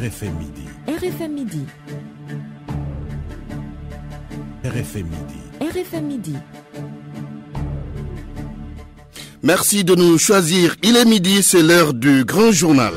RFM Midi. RFM Midi. RFM Midi. RFM Midi. Merci de nous choisir. Il est midi, c'est l'heure du grand journal.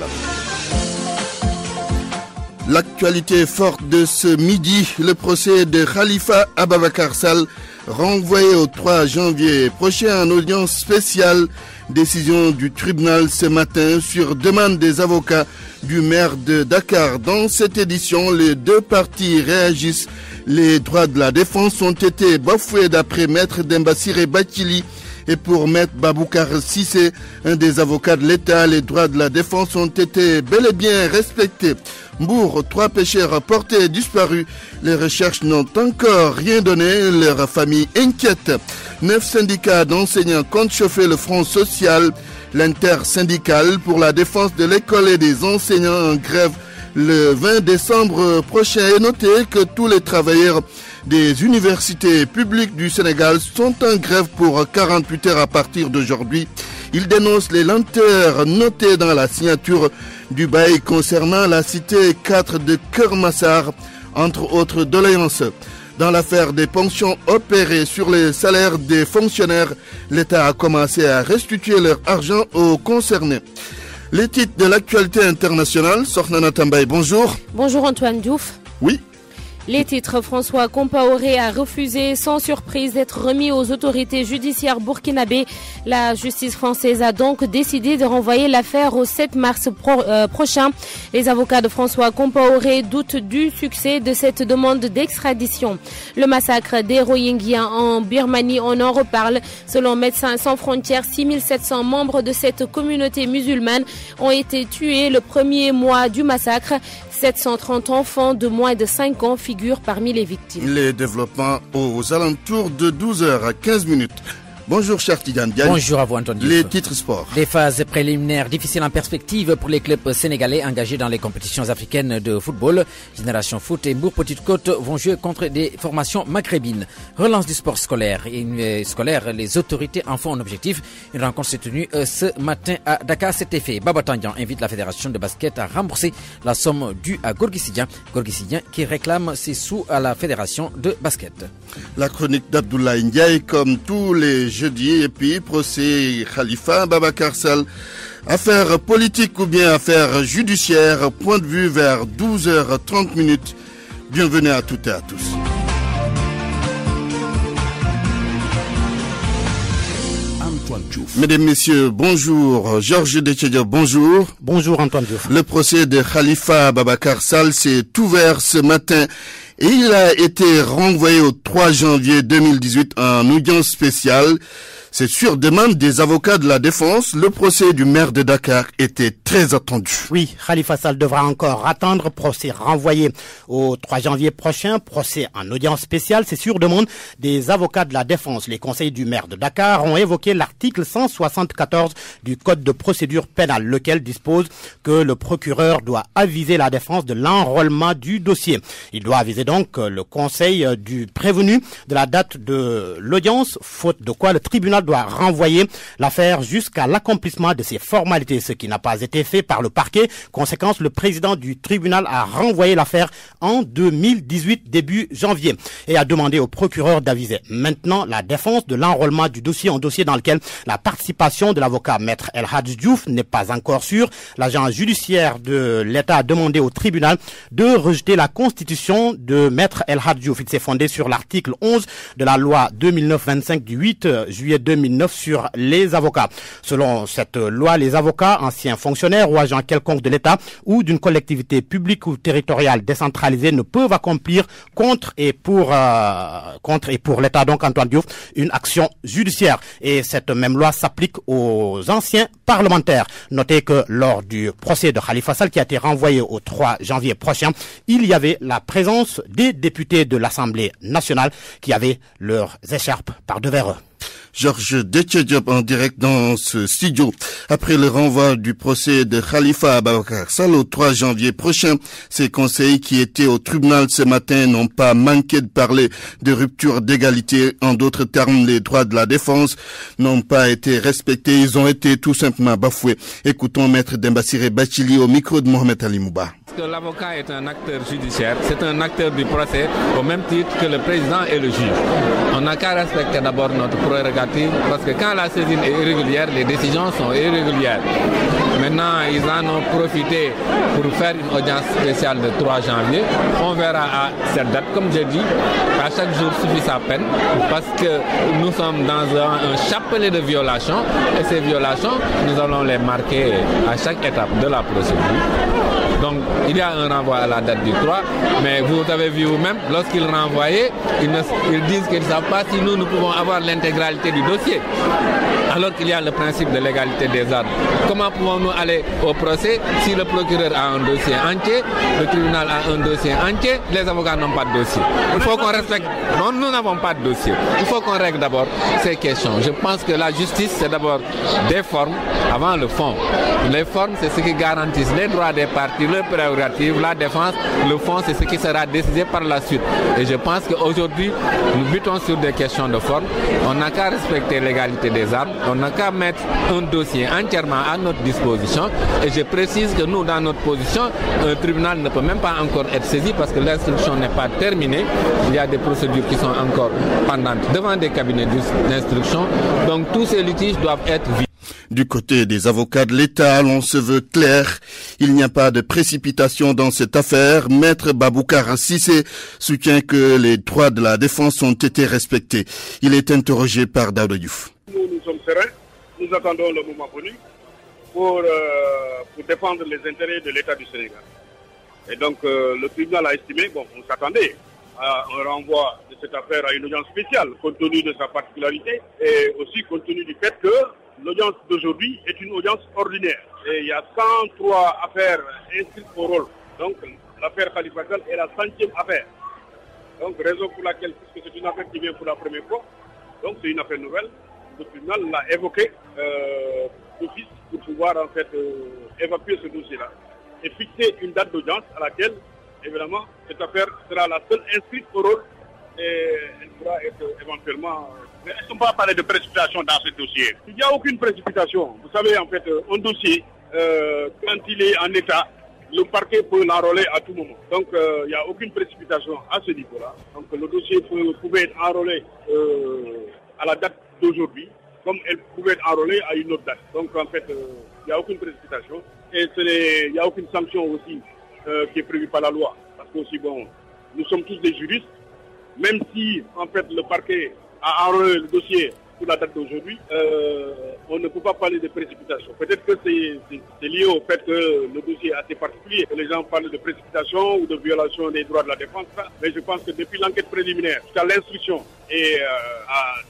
L'actualité forte de ce midi, le procès de Khalifa Ababacar Sall, renvoyé au 3 janvier prochain en audience spéciale. Décision du tribunal ce matin sur demande des avocats du maire de Dakar. Dans cette édition, les deux parties réagissent. Les droits de la défense ont été bafoués d'après Maître Dembassiré Bathily. Et pour Maître Baboukar Cissé, un des avocats de l'État, les droits de la défense ont été bel et bien respectés. Mbour, 3 pêcheurs portés disparus. Les recherches n'ont encore rien donné. Leur famille inquiète. 9 syndicats d'enseignants comptent chauffer le front social. L'intersyndicale pour la défense de l'école et des enseignants en grève le 20 décembre prochain. Et notez que tous les travailleurs des universités publiques du Sénégal sont en grève pour 48 heures à partir d'aujourd'hui. Ils dénoncent les lenteurs notées dans la signature du bail concernant la cité 4 de Kermassar, entre autres doléances. Dans l'affaire des ponctions opérées sur les salaires des fonctionnaires, l'État a commencé à restituer leur argent aux concernés. Les titres de l'actualité internationale, Sornana Tambaye, bonjour. Bonjour Antoine Diouf. Oui. Les titres, François Compaoré a refusé sans surprise d'être remis aux autorités judiciaires burkinabées. La justice française a donc décidé de renvoyer l'affaire au 7 mars prochain. Les avocats de François Compaoré doutent du succès de cette demande d'extradition. Le massacre des Rohingyas en Birmanie, on en reparle. Selon Médecins sans frontières, 6700 membres de cette communauté musulmane ont été tués le premier mois du massacre. 730 enfants de moins de 5 ans figurent parmi les victimes. Les développements aux alentours de 12h15. Bonjour cher Tidiane Diagne. Bonjour à vous Antoine Diouf. Les titres sport. Des phases préliminaires difficiles en perspective pour les clubs sénégalais engagés dans les compétitions africaines de football. Génération Foot et Mbour Petite Côte vont jouer contre des formations maghrébines. Relance du sport scolaire. Les autorités en font un objectif. Une rencontre s'est tenue ce matin à Dakar. Cet effet, Baba Tandian invite la fédération de basket à rembourser la somme due à Gorgui Sidian qui réclame ses sous à la fédération de basket. La chronique d'Abdoulaye Ndiaye comme tous les jeudis, et puis procès Khalifa Ababacar Sall, affaire politique ou bien affaire judiciaire, point de vue vers 12h30. Bienvenue à toutes et à tous. Mesdames, Messieurs, bonjour. Georges Detchedio, bonjour. Bonjour Antoine Diouf. Le procès de Khalifa Ababacar Sall s'est ouvert ce matin et il a été renvoyé au 3 janvier 2018 en audience spéciale. C'est sur demande des avocats de la défense. Le procès du maire de Dakar était très attendu. Oui, Khalifa Sall devra encore attendre. Procès renvoyé au 3 janvier prochain. Procès en audience spéciale. C'est sur demande des avocats de la défense. Les conseils du maire de Dakar ont évoqué l'article 174 du Code de procédure pénale, lequel dispose que le procureur doit aviser la défense de l'enrôlement du dossier. Il doit aviser donc le conseil du prévenu de la date de l'audience, faute de quoi le tribunal doit renvoyer l'affaire jusqu'à l'accomplissement de ses formalités, ce qui n'a pas été fait par le parquet. Conséquence, le président du tribunal a renvoyé l'affaire en 2018, début janvier, et a demandé au procureur d'aviser maintenant la défense de l'enrôlement du dossier, un dossier dans lequel la participation de l'avocat Maître El Hadj Diouf n'est pas encore sûre. L'agent judiciaire de l'État a demandé au tribunal de rejeter la constitution de Maître El Hadj Diouf. Il s'est fondé sur l'article 11 de la loi 2009-25 du 8 juillet 2009 sur les avocats. Selon cette loi, les avocats, anciens fonctionnaires ou agents quelconques de l'État ou d'une collectivité publique ou territoriale décentralisée ne peuvent accomplir contre et pour l'État, donc Antoine Diouf, une action judiciaire. Et cette même loi s'applique aux anciens parlementaires. Notez que lors du procès de Khalifa Sall qui a été renvoyé au 3 janvier prochain, il y avait la présence des députés de l'Assemblée nationale qui avaient leurs écharpes par-devers eux. Georges Detchediop en direct dans ce studio. Après le renvoi du procès de Khalifa Ababakar Sall au 3 janvier prochain, ces conseillers qui étaient au tribunal ce matin n'ont pas manqué de parler de rupture d'égalité. En d'autres termes, les droits de la défense n'ont pas été respectés. Ils ont été tout simplement bafoués. Écoutons Maître Dembassiré Bachili au micro de Mohamed Ali Mouba. Parce que l'avocat est un acteur judiciaire, c'est un acteur du procès au même titre que le président et le juge. On n'a qu'à respecter d'abord notre prérogative parce que quand la saisine est irrégulière, les décisions sont irrégulières. Maintenant, ils en ont profité pour faire une audience spéciale le 3 janvier. On verra à cette date, comme j'ai dit, à chaque jour suffit sa peine parce que nous sommes dans un chapelet de violations et ces violations, nous allons les marquer à chaque étape de la procédure. Donc, il y a un renvoi à la date du 3, mais vous avez vu vous-même, lorsqu'ils renvoyaient, ils disent qu'ils ne savent pas si nous pouvons avoir l'intégralité du dossier. Alors qu'il y a le principe de l'égalité des armes. Comment pouvons-nous aller au procès si le procureur a un dossier entier, le tribunal a un dossier entier, les avocats n'ont pas de dossier? Il faut qu'on respecte. Non, nous n'avons pas de dossier. Il faut qu'on règle d'abord ces questions. Je pense que la justice, c'est d'abord des formes avant le fond. Les formes, c'est ce qui garantissent les droits des parties, leurs prérogatives, la défense. Le fond, c'est ce qui sera décidé par la suite. Et je pense qu'aujourd'hui, nous butons sur des questions de forme. On n'a qu'à respecter l'égalité des armes. On n'a qu'à mettre un dossier entièrement à notre disposition. Et je précise que nous, dans notre position, un tribunal ne peut même pas encore être saisi parce que l'instruction n'est pas terminée. Il y a des procédures qui sont encore pendantes devant des cabinets d'instruction. Donc tous ces litiges doivent être vidés. Du côté des avocats de l'État, l'on se veut clair. Il n'y a pas de précipitation dans cette affaire. Maître Baboucar Sissé soutient que les droits de la défense ont été respectés. Il est interrogé par Daouda Diouf. Nous sommes sereins. Nous attendons le moment venu pour défendre les intérêts de l'État du Sénégal. Et donc le tribunal a estimé, on s'attendait à un renvoi de cette affaire à une audience spéciale, compte tenu de sa particularité et aussi compte tenu du fait que l'audience d'aujourd'hui est une audience ordinaire. Et il y a 103 affaires inscrites au rôle. Donc l'affaire Khalifa Sall est la 100e affaire. Donc raison pour laquelle, puisque c'est une affaire qui vient pour la première fois, donc c'est une affaire nouvelle, le tribunal l'a évoqué d'office pour pouvoir en fait évacuer ce dossier-là et fixer une date d'audience à laquelle, évidemment, cette affaire sera la seule inscrite au rôle et elle pourra être éventuellement... Mais est-ce qu'on peut parler de précipitation dans ce dossier? Il n'y a aucune précipitation. Vous savez, en fait, un dossier, quand il est en état, le parquet peut l'enrôler à tout moment. Donc, il n'y a aucune précipitation à ce niveau-là. Donc, le dossier pouvait être enrôlé à la date d'aujourd'hui, comme elle pouvait être enrôlée à une autre date. Donc, en fait, il n'y a aucune précipitation. Et il n'y a aucune sanction aussi qui est prévue par la loi. Parce que aussi, nous sommes tous des juristes. Même si, en fait, le parquet a enrôlé le dossier pour la date d'aujourd'hui, on ne peut pas parler de précipitation. Peut-être que c'est lié au fait que le dossier est assez particulier, que les gens parlent de précipitation ou de violation des droits de la défense. Mais je pense que depuis l'enquête préliminaire jusqu'à l'instruction et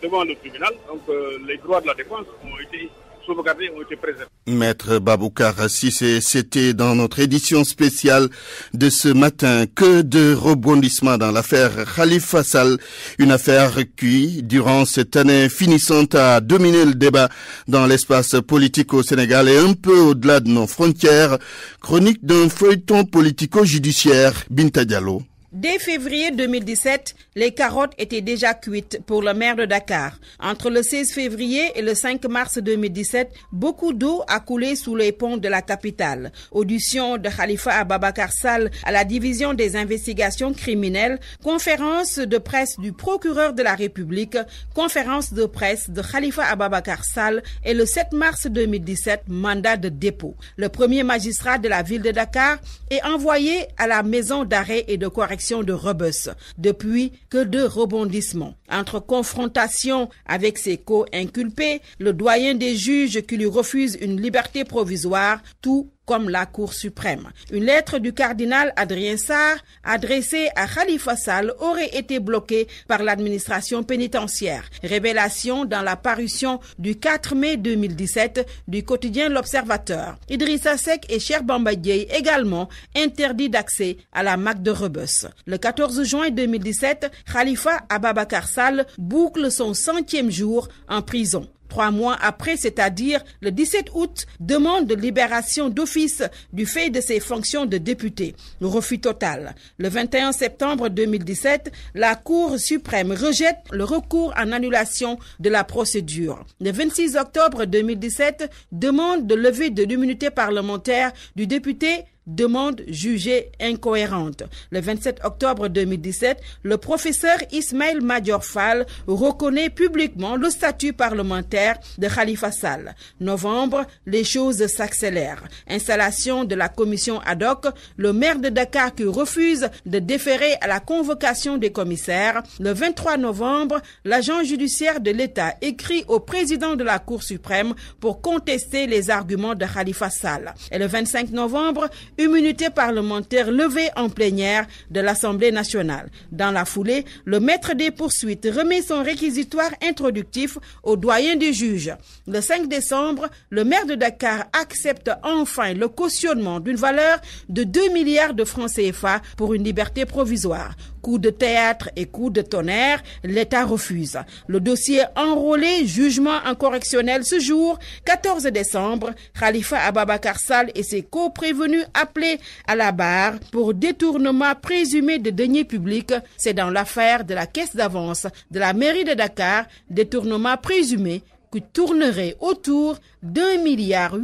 devant le tribunal, donc les droits de la défense ont été sauvegardés, ont été préservés. Maître Baboucar Sissé, c'était dans notre édition spéciale de ce matin. Que de rebondissements dans l'affaire Khalifa Sall, une affaire qui, durant cette année finissante, a dominé le débat dans l'espace politique au Sénégal et un peu au-delà de nos frontières. Chronique d'un feuilleton politico-judiciaire, Binta Diallo. Dès février 2017, les carottes étaient déjà cuites pour le maire de Dakar. Entre le 16 février et le 5 mars 2017, beaucoup d'eau a coulé sous les ponts de la capitale. Audition de Khalifa Ababakar Sall à la division des investigations criminelles, conférence de presse du procureur de la République, conférence de presse de Khalifa Ababakar Sall et le 7 mars 2017, mandat de dépôt. Le premier magistrat de la ville de Dakar est envoyé à la maison d'arrêt et de correction de Rebeuss. Depuis, que de rebondissements. Entre confrontation avec ses co-inculpés, le doyen des juges qui lui refuse une liberté provisoire, tout comme la Cour suprême. Une lettre du cardinal Adrien Sarr adressée à Khalifa Sall aurait été bloquée par l'administration pénitentiaire. Révélation dans la parution du 4 mai 2017 du quotidien L'Observateur. Idrissa Seck et Cheikh Bamba Dièye également interdits d'accès à la MAC de Rebeuss. Le 14 juin 2017, Khalifa Ababakar Sall Sall boucle son 100e jour en prison. 3 mois après, c'est-à-dire le 17 août, demande de libération d'office du fait de ses fonctions de député. Refus total. Le 21 septembre 2017, la Cour suprême rejette le recours en annulation de la procédure. Le 26 octobre 2017, demande de levée de l'immunité parlementaire du député, demande jugée incohérente. Le 27 octobre 2017, le professeur Ismaël Madior Fall reconnaît publiquement le statut parlementaire de Khalifa Sall. Novembre, les choses s'accélèrent. Installation de la commission ad hoc, le maire de Dakar qui refuse de déférer à la convocation des commissaires. Le 23 novembre, l'agent judiciaire de l'État écrit au président de la Cour suprême pour contester les arguments de Khalifa Sall. Et le 25 novembre, immunité parlementaire levée en plénière de l'Assemblée nationale. Dans la foulée, le maître des poursuites remet son réquisitoire introductif au doyen des juges. Le 5 décembre, le maire de Dakar accepte enfin le cautionnement d'une valeur de 2 milliards de francs CFA pour une liberté provisoire. Coup de théâtre et coup de tonnerre, l'État refuse. Le dossier enrôlé, jugement en correctionnel ce jour, 14 décembre, Khalifa Ababakar Sall et ses co-prévenus appelés à la barre pour détournement présumé de deniers publics. C'est dans l'affaire de la caisse d'avance de la mairie de Dakar, détournement présumé qui tournerait autour d'1,8 milliard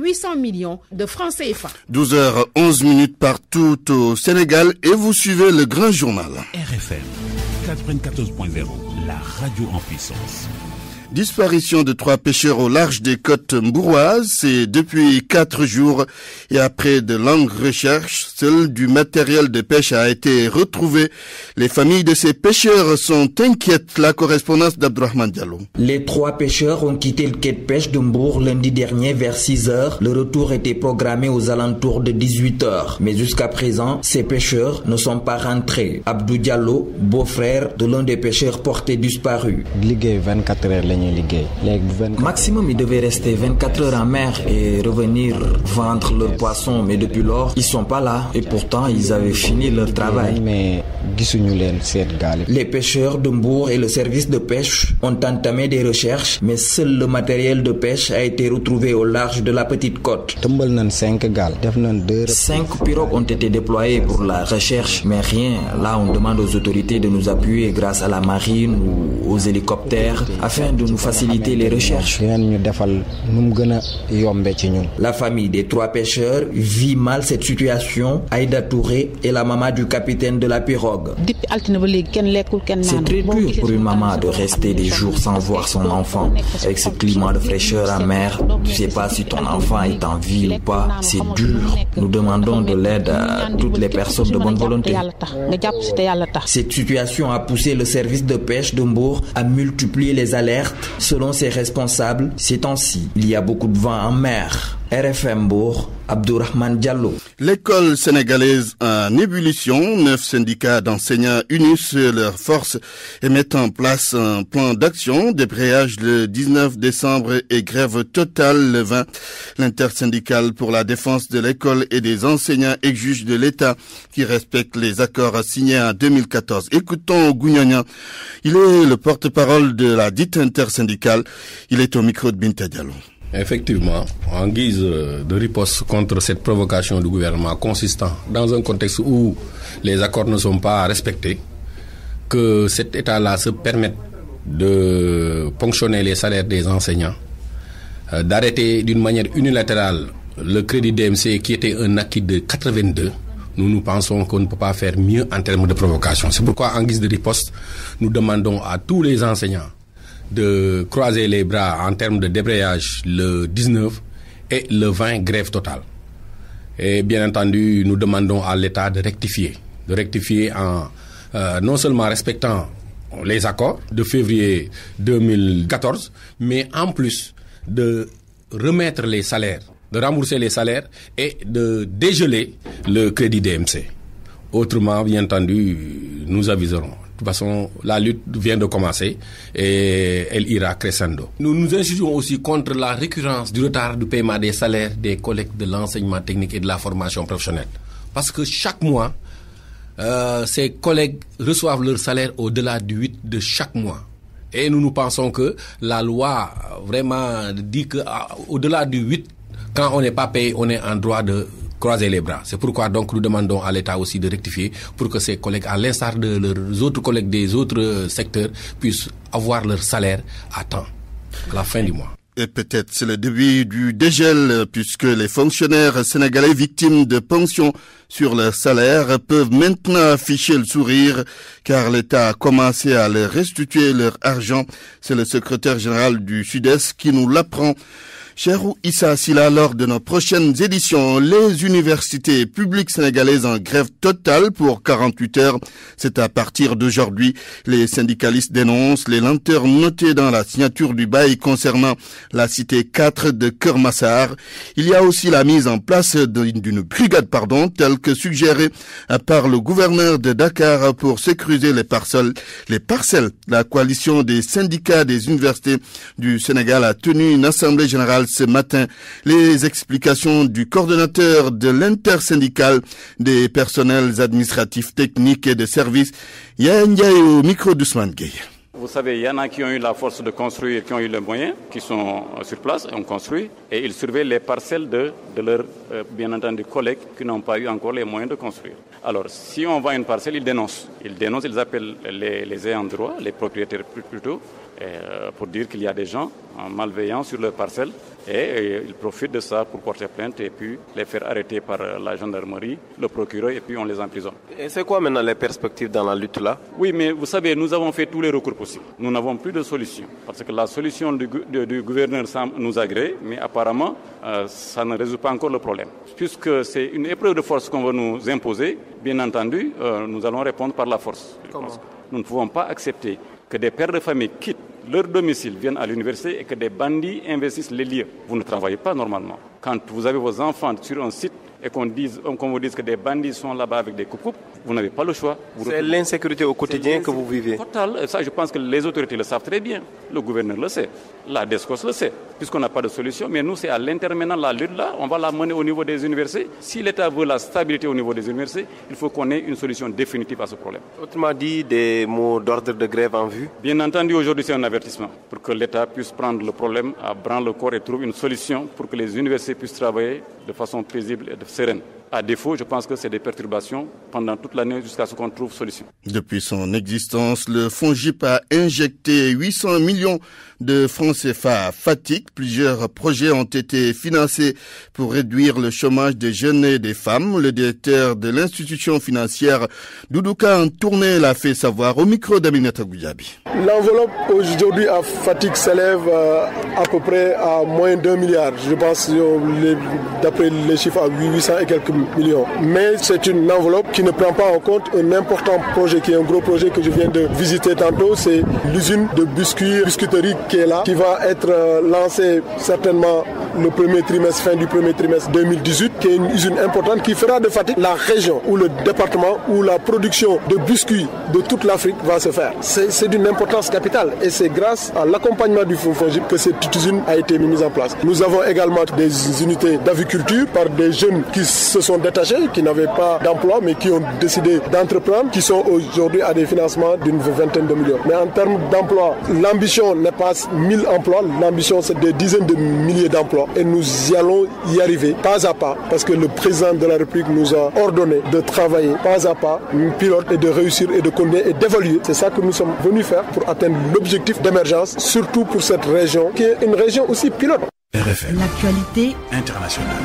de francs CFA. 12h11 partout au Sénégal et vous suivez le grand journal. RFM 94.0, la radio en puissance. Disparition de 3 pêcheurs au large des côtes mbouroises, c'est depuis 4 jours et après de longues recherches, seul du matériel de pêche a été retrouvé. Les familles de ces pêcheurs sont inquiètes. La correspondance d'Abdourahmane Diallo. Les 3 pêcheurs ont quitté le quai de pêche de Mbour lundi dernier vers 6h. Le retour était programmé aux alentours de 18h. Mais jusqu'à présent, ces pêcheurs ne sont pas rentrés. Abdou Diallo, beau-frère de l'un des pêcheurs portés disparus. 24 heures. Maximum, ils devaient rester 24 heures en mer et revenir vendre leurs poissons. Mais depuis lors, ils sont pas là. Et pourtant, ils avaient fini leur travail. Les pêcheurs de Mbour et le service de pêche ont entamé des recherches, mais seul le matériel de pêche a été retrouvé au large de la petite côte. 5 pirogues ont été déployées pour la recherche, mais rien. Là, on demande aux autorités de nous appuyer grâce à la marine ou aux hélicoptères afin de nous faciliter les recherches. La famille des 3 pêcheurs vit mal cette situation. Aïda Touré est la maman du capitaine de la pirogue. C'est très dur pour une maman de rester des jours sans voir son enfant. Avec ce climat de fraîcheur en mer, tu ne sais pas si ton enfant est en vie ou pas. C'est dur. Nous demandons de l'aide à toutes les personnes de bonne volonté. Cette situation a poussé le service de pêche de Mbour à multiplier les alertes. Selon ses responsables, ces temps-ci, il y a beaucoup de vent en mer. RFM Mbour, Abdourahmane Diallo. L'école sénégalaise en ébullition, 9 syndicats d'enseignants unissent leurs forces et mettent en place un plan d'action, débrayage le 19 décembre et grève totale le 20. L'intersyndicale pour la défense de l'école et des enseignants exige de l'État qui respecte les accords signés en 2014. Écoutons Gougnagna, il est le porte-parole de la dite intersyndicale, il est au micro de Binta Diallo. Effectivement, en guise de riposte contre cette provocation du gouvernement consistant dans un contexte où les accords ne sont pas respectés, que cet État-là se permette de ponctionner les salaires des enseignants, d'arrêter d'une manière unilatérale le crédit DMC qui était un acquis de 82, nous pensons qu'on ne peut pas faire mieux en termes de provocation. C'est pourquoi, en guise de riposte, nous demandons à tous les enseignants de croiser les bras en termes de débrayage le 19 et le 20 grève totale. Et bien entendu, nous demandons à l'État de rectifier en non seulement respectant les accords de février 2014, mais en plus de remettre les salaires, de rembourser les salaires et de dégeler le crédit DMC. Autrement, bien entendu, nous aviserons. De toute façon, la lutte vient de commencer et elle ira crescendo. Nous nous insurgeons aussi contre la récurrence du retard du paiement des salaires des collègues de l'enseignement technique et de la formation professionnelle. Parce que chaque mois, ces collègues reçoivent leur salaire au-delà du 8 de chaque mois. Et nous pensons que la loi vraiment dit qu'au-delà du 8, quand on n'est pas payé, on est en droit de croiser les bras. C'est pourquoi donc nous demandons à l'État aussi de rectifier pour que ses collègues, à l'instar de leurs autres collègues des autres secteurs, puissent avoir leur salaire à temps, à la fin du mois. Et peut-être c'est le début du dégel, puisque les fonctionnaires sénégalais victimes de pensions sur leur salaire peuvent maintenant afficher le sourire, car l'État a commencé à leur restituer leur argent. C'est le secrétaire général du Sud-Est qui nous l'apprend. Cherou Issa Silla, lors de nos prochaines éditions, les universités publiques sénégalaises en grève totale pour 48 heures. C'est à partir d'aujourd'hui. Les syndicalistes dénoncent les lenteurs notées dans la signature du bail concernant la cité 4 de Keur Massar. Il y a aussi la mise en place d'une brigade, telle que suggérée par le gouverneur de Dakar pour sécuriser les parcelles. La coalition des syndicats des universités du Sénégal a tenu une assemblée générale ce matin. Les explications du coordonnateur de l'intersyndicale des personnels administratifs, techniques et de services, Yann Ndiaye, au micro d'Ousmane Gueye. Vous savez, il y en a qui ont eu la force de construire, qui ont eu les moyens, qui sont sur place et ont construit, et ils surveillent les parcelles de leurs, bien entendu, collègues qui n'ont pas eu encore les moyens de construire. Alors, si on vend une parcelle, ils dénoncent. Ils appellent les ayants droit, les propriétaires plutôt, pour dire qu'il y a des gens malveillants sur leurs parcelles, et ils profitent de ça pour porter plainte et puis les faire arrêter par la gendarmerie, le procureur, et puis on les emprisonne. Et c'est quoi maintenant les perspectives dans la lutte là? Oui, mais vous savez, nous avons fait tous les recours possibles. Nous n'avons plus de solution. Parce que la solution du gouverneur nous agrée, mais apparemment, ça ne résout pas encore le problème. Puisque c'est une épreuve de force qu'on veut nous imposer, bien entendu, nous allons répondre par la force. Comment? Nous ne pouvons pas accepter que des pères de famille quittent leur domicile, viennent à l'université et que des bandits investissent les lieux. Vous ne travaillez pas normalement. Quand vous avez vos enfants sur un site et qu'on vous dise que des bandits sont là-bas avec des coupes, vous n'avez pas le choix. C'est l'insécurité au quotidien que vous vivez. Total. Ça, je pense que les autorités le savent très bien. Le gouverneur le sait. La DESCOS le sait. Puisqu'on n'a pas de solution. Mais nous, c'est à l'interne maintenant, la lutte là. On va la mener au niveau des universités. Si l'État veut la stabilité au niveau des universités, il faut qu'on ait une solution définitive à ce problème. Autrement dit, des mots d'ordre de grève en vue? Bien entendu, aujourd'hui, c'est un avertissement pour que l'État puisse prendre le problème à bras-le-corps et trouver une solution pour que les universités puissent travailler de façon paisible et sereine. À défaut, je pense que c'est des perturbations pendant toute l'année jusqu'à ce qu'on trouve solution. Depuis son existence, le FONGIP a injecté 800 millions de francs CFA à Fatick. Plusieurs projets ont été financés pour réduire le chômage des jeunes et des femmes. Le directeur de l'institution financière, Doudouka Antourné, l'a fait savoir au micro d'Aminata Goudiaby. L'enveloppe aujourd'hui à Fatick s'élève à peu près à moins d'1 milliard. Je pense, d'après les chiffres, à 800 et quelques millions. Mais c'est une enveloppe qui ne prend pas en compte un important projet, qui est un gros projet que je viens de visiter tantôt. C'est l'usine de biscuiterie qui est là, qui va être lancée certainement fin du premier trimestre 2018, qui est une usine importante qui fera de Fatick la région ou le département où la production de biscuits de toute l'Afrique va se faire. C'est d'une importance capitale et c'est grâce à l'accompagnement du FONGIP que cette usine a été mise en place. Nous avons également des unités d'aviculture par des jeunes qui se sont détachés, qui n'avaient pas d'emploi mais qui ont décidé d'entreprendre, qui sont aujourd'hui à des financements d'une vingtaine de millions. Mais en termes d'emploi, l'ambition n'est pas 1000 emplois, l'ambition c'est des dizaines de milliers d'emplois et nous y allons y arriver pas à pas parce que le président de la République nous a ordonné de travailler pas à pas, pilote et de réussir et de connaître et d'évaluer. C'est ça que nous sommes venus faire pour atteindre l'objectif d'émergence, surtout pour cette région qui est une région aussi pilote. RFM. L'actualité internationale.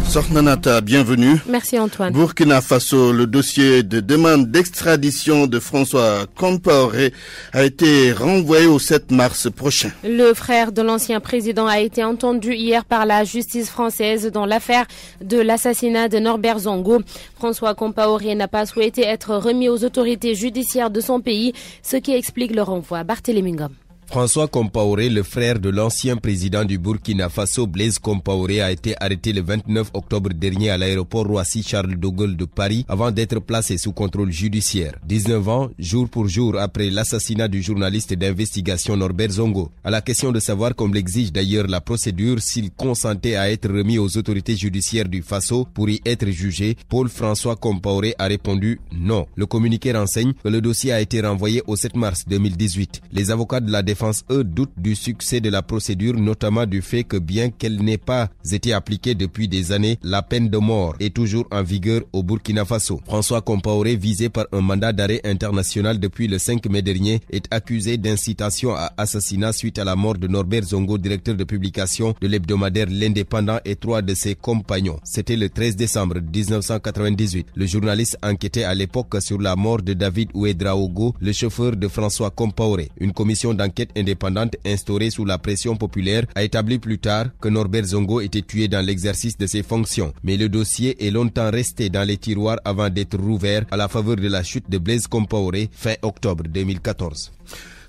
Sornanata, bienvenue. Merci Antoine. Burkina Faso, le dossier de demande d'extradition de François Compaoré a été renvoyé au 7 mars prochain. Le frère de l'ancien président a été entendu hier par la justice française dans l'affaire de l'assassinat de Norbert Zongo. François Compaoré n'a pas souhaité être remis aux autorités judiciaires de son pays, ce qui explique le renvoi. Barthélémy Ngom. François Compaoré, le frère de l'ancien président du Burkina Faso, Blaise Compaoré, a été arrêté le 29 octobre dernier à l'aéroport Roissy-Charles de Gaulle de Paris avant d'être placé sous contrôle judiciaire. 19 ans, jour pour jour après l'assassinat du journaliste d'investigation Norbert Zongo. À la question de savoir, comme l'exige d'ailleurs la procédure, s'il consentait à être remis aux autorités judiciaires du Faso pour y être jugé, Paul-François Compaoré a répondu non. Le communiqué renseigne que le dossier a été renvoyé au 7 mars 2018. Les avocats de la défense, eux, doutent du succès de la procédure, notamment du fait que bien qu'elle n'ait pas été appliquée depuis des années, la peine de mort est toujours en vigueur au Burkina Faso. François Compaoré, visé par un mandat d'arrêt international depuis le 5 mai dernier, est accusé d'incitation à assassinat suite à la mort de Norbert Zongo, directeur de publication de l'hebdomadaire L'Indépendant, et 3 de ses compagnons. C'était le 13 décembre 1998. Le journaliste enquêtait à l'époque sur la mort de David Ouedraogo, le chauffeur de François Compaoré. Une commission d'enquête indépendante instaurée sous la pression populaire a établi plus tard que Norbert Zongo était tué dans l'exercice de ses fonctions. Mais le dossier est longtemps resté dans les tiroirs avant d'être rouvert à la faveur de la chute de Blaise Compaoré fin octobre 2014.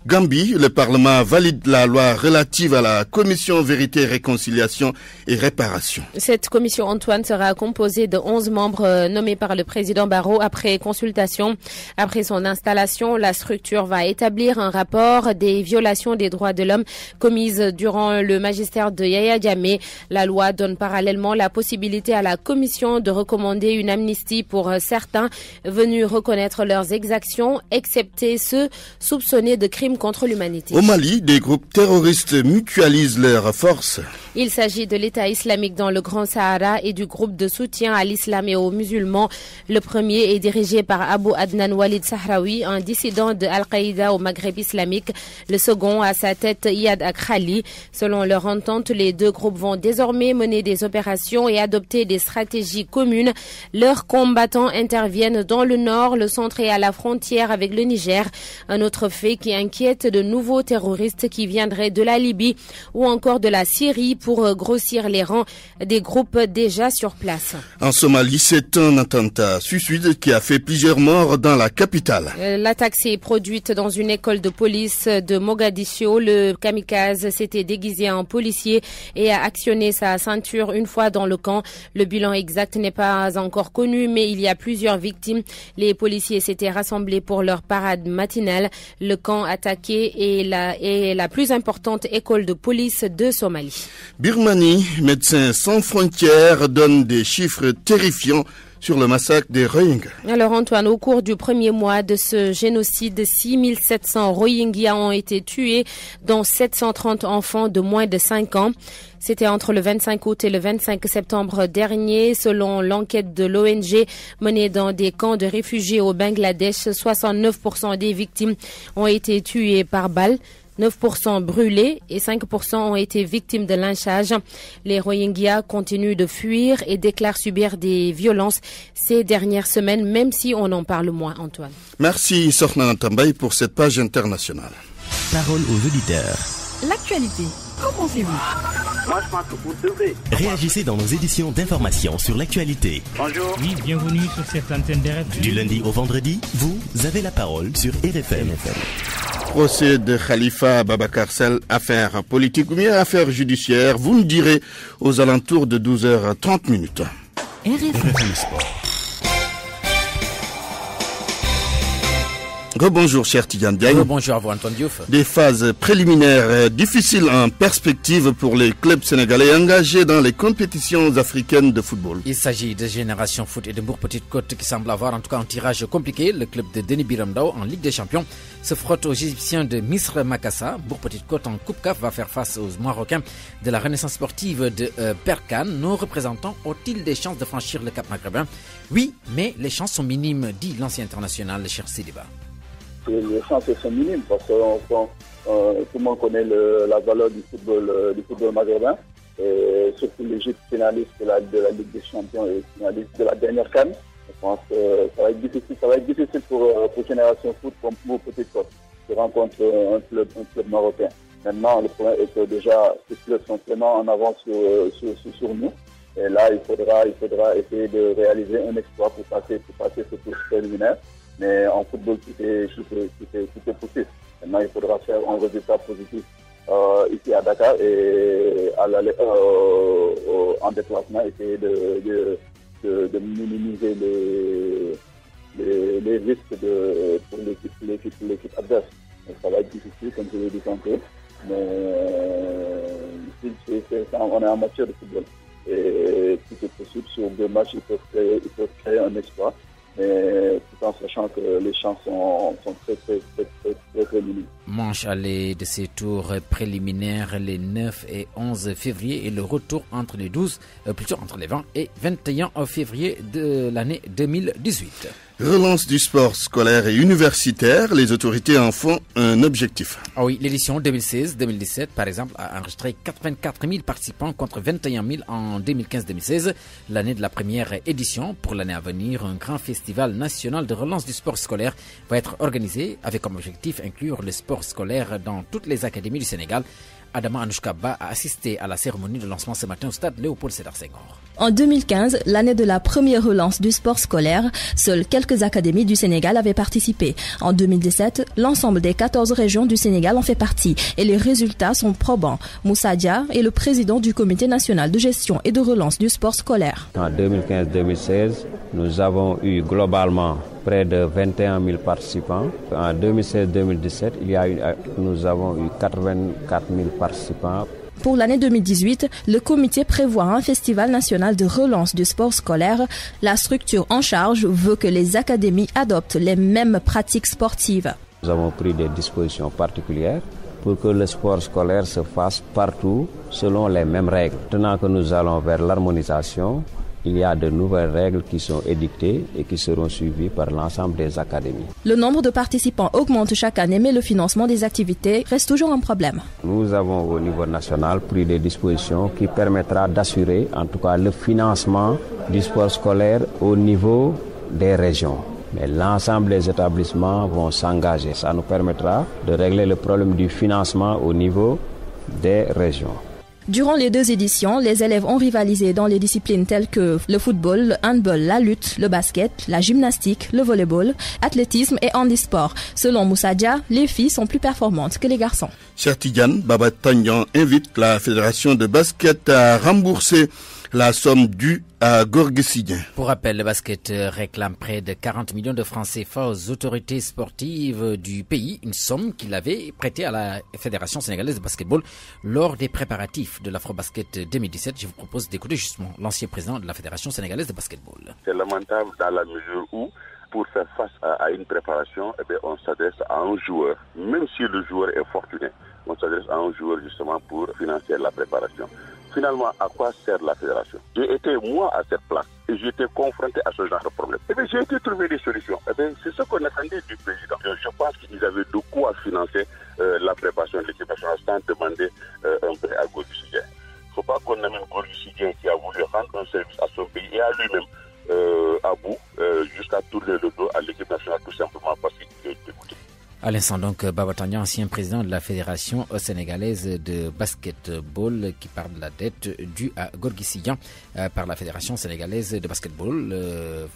Gambie, le Parlement valide la loi relative à la commission Vérité, Réconciliation et Réparation. Cette commission, Antoine, sera composée de 11 membres nommés par le président Barrow après consultation. Après son installation, la structure va établir un rapport des violations des droits de l'homme commises durant le magistère de Yaya Jammeh. La loi donne parallèlement la possibilité à la commission de recommander une amnistie pour certains venus reconnaître leurs exactions, excepté ceux soupçonnés de crimes contre l'humanité. Au Mali, des groupes terroristes mutualisent leurs forces. Il s'agit de l'État islamique dans le Grand Sahara et du groupe de soutien à l'islam et aux musulmans. Le premier est dirigé par Abu Adnan Walid Sahraoui, un dissident de Al-Qaïda au Maghreb islamique. Le second a sa tête Iyad Akrali. Selon leur entente, les deux groupes vont désormais mener des opérations et adopter des stratégies communes. Leurs combattants interviennent dans le nord, le centre et à la frontière avec le Niger. Un autre fait qui inquiète de nouveaux terroristes qui viendraient de la Libye ou encore de la Syrie pour grossir les rangs des groupes déjà sur place. En Somalie, c'est un attentat suicide qui a fait plusieurs morts dans la capitale. L'attaque s'est produite dans une école de police de Mogadiscio. Le kamikaze s'était déguisé en policier et a actionné sa ceinture une fois dans le camp. Le bilan exact n'est pas encore connu, mais il y a plusieurs victimes. Les policiers s'étaient rassemblés pour leur parade matinale. Le camp attaqué est la plus importante école de police de Somalie. Birmanie, Médecins sans frontières donne des chiffres terrifiants sur le massacre des Rohingyas. Alors Antoine, au cours du premier mois de ce génocide, 6700 Rohingyas ont été tués, dont 730 enfants de moins de 5 ans. C'était entre le 25 août et le 25 septembre dernier. Selon l'enquête de l'ONG menée dans des camps de réfugiés au Bangladesh, 69% des victimes ont été tuées par balle. 9% brûlés et 5% ont été victimes de lynchage. Les Rohingyas continuent de fuir et déclarent subir des violences ces dernières semaines, même si on en parle moins, Antoine. Merci Sorna Tambay pour cette page internationale. Parole aux auditeurs. L'actualité, qu'en pensez-vous? Moi, je pense que vous devez. Réagissez dans nos éditions d'information sur l'actualité. Bonjour. Oui, bienvenue sur cette antenne de RFM. Du lundi au vendredi, vous avez la parole sur RFM. Procès de Khalifa Ababakar Sall, affaire politique ou bien affaire judiciaire, vous nous direz aux alentours de 12h30. RFM Sport. Rebonjour cher Tidiane Diagne. Rebonjour à vous Antoine Diouf. Des phases préliminaires difficiles en perspective pour les clubs sénégalais engagés dans les compétitions africaines de football. Il s'agit de Génération Foot et de Mbour Petite Côte qui semble avoir en tout cas un tirage compliqué. Le club de Denis Biramdao en Ligue des Champions se frotte aux Égyptiens de Misr Makassa. Mbour Petite Côte en Coupe CAF va faire face aux Marocains de la Renaissance sportive de Berkane. Nos représentants ont-ils des chances de franchir le cap maghrébin? Oui, mais les chances sont minimes, dit l'ancien international Cher Sidiba. Les chances sont minimes parce que tout le monde connaît la valeur du football maghrébin, et surtout l'Égypte finaliste de la Ligue des Champions et finaliste de la dernière CAN. Je pense que ça va être difficile pour Génération Foot comme pour Petite Côte de rencontrer un club marocain. Maintenant, le problème est que déjà ces clubs sont vraiment en avance sur nous. Et là, il faudra essayer de réaliser un exploit pour passer ce tour préliminaire. Mais en football, tout est possible. Maintenant, il faudra faire un résultat positif ici à Dakar et en déplacement, essayer de minimiser les risques pour l'équipe adverse. Donc, ça va être difficile, comme je l'ai dit tantôt, mais on est en matière de football. Et si c'est possible, sur 2 matchs, ils peuvent créer un exploit, mais tout en sachant que les chances sont très minimes. Manche aller de ces tours préliminaires les 9 et 11 février et le retour entre les 20 et 21 février de l'année 2018. Relance du sport scolaire et universitaire, les autorités en font un objectif. Ah oui, l'édition 2016-2017, par exemple, a enregistré 84 000 participants contre 21 000 en 2015-2016. L'année de la première édition, pour l'année à venir, un grand festival national de relance du sport scolaire va être organisé avec comme objectif inclure le sport scolaire dans toutes les académies du Sénégal. Adama Anouchkaba a assisté à la cérémonie de lancement ce matin au stade Léopold Sédar Senghor. En 2015, l'année de la première relance du sport scolaire, seules quelques académies du Sénégal avaient participé. En 2017, l'ensemble des 14 régions du Sénégal en fait partie et les résultats sont probants. Moussa Dia est le président du Comité national de gestion et de relance du sport scolaire. En 2015-2016, nous avons eu globalement près de 21 000 participants. En 2016-2017, nous avons eu 84 000 participants. Pour l'année 2018, le comité prévoit un festival national de relance du sport scolaire. La structure en charge veut que les académies adoptent les mêmes pratiques sportives. Nous avons pris des dispositions particulières pour que le sport scolaire se fasse partout selon les mêmes règles. Maintenant que nous allons vers l'harmonisation, il y a de nouvelles règles qui sont édictées et qui seront suivies par l'ensemble des académies. Le nombre de participants augmente chaque année, mais le financement des activités reste toujours un problème. Nous avons au niveau national pris des dispositions qui permettront d'assurer en tout cas le financement du sport scolaire au niveau des régions. Mais l'ensemble des établissements vont s'engager. Ça nous permettra de régler le problème du financement au niveau des régions. Durant les 2 éditions, les élèves ont rivalisé dans les disciplines telles que le football, le handball, la lutte, le basket, la gymnastique, le volleyball, athlétisme et handisport. Selon Moussa Dia, les filles sont plus performantes que les garçons. Cher Tidiane, Baba Tanyan invite la Fédération de basket à rembourser la somme due à Gorgui Sy. Pour rappel, le basket réclame près de 40 millions de francs CFA aux autorités sportives du pays, une somme qu'il avait prêtée à la Fédération sénégalaise de basketball lors des préparatifs de l'Afrobasket 2017. Je vous propose d'écouter justement l'ancien président de la Fédération sénégalaise de basketball. C'est lamentable dans la mesure où, pour faire face à une préparation, on s'adresse à un joueur, même si le joueur est fortuné, on s'adresse à un joueur justement pour financer la préparation. Finalement, à quoi sert la fédération? J'ai été, moi, à cette place et j'ai été confronté à ce genre de problème. J'ai été trouver des solutions. C'est ce qu'on attendait du président. Je pense qu'ils avaient de quoi financer la préparation de l'équipe nationale sans demander un prêt à Gorgui Sy. Il ne faut pas qu'on amène Gorgui Sy qui a voulu rendre un service à son pays et à lui-même à bout jusqu'à tourner le dos à l'équipe nationale tout simplement parce qu'il est dégoûté. À l'instant donc, Baba Tanyan, ancien président de la Fédération sénégalaise de basketball, qui parle de la dette due à Gorgui Sy par la Fédération sénégalaise de basketball.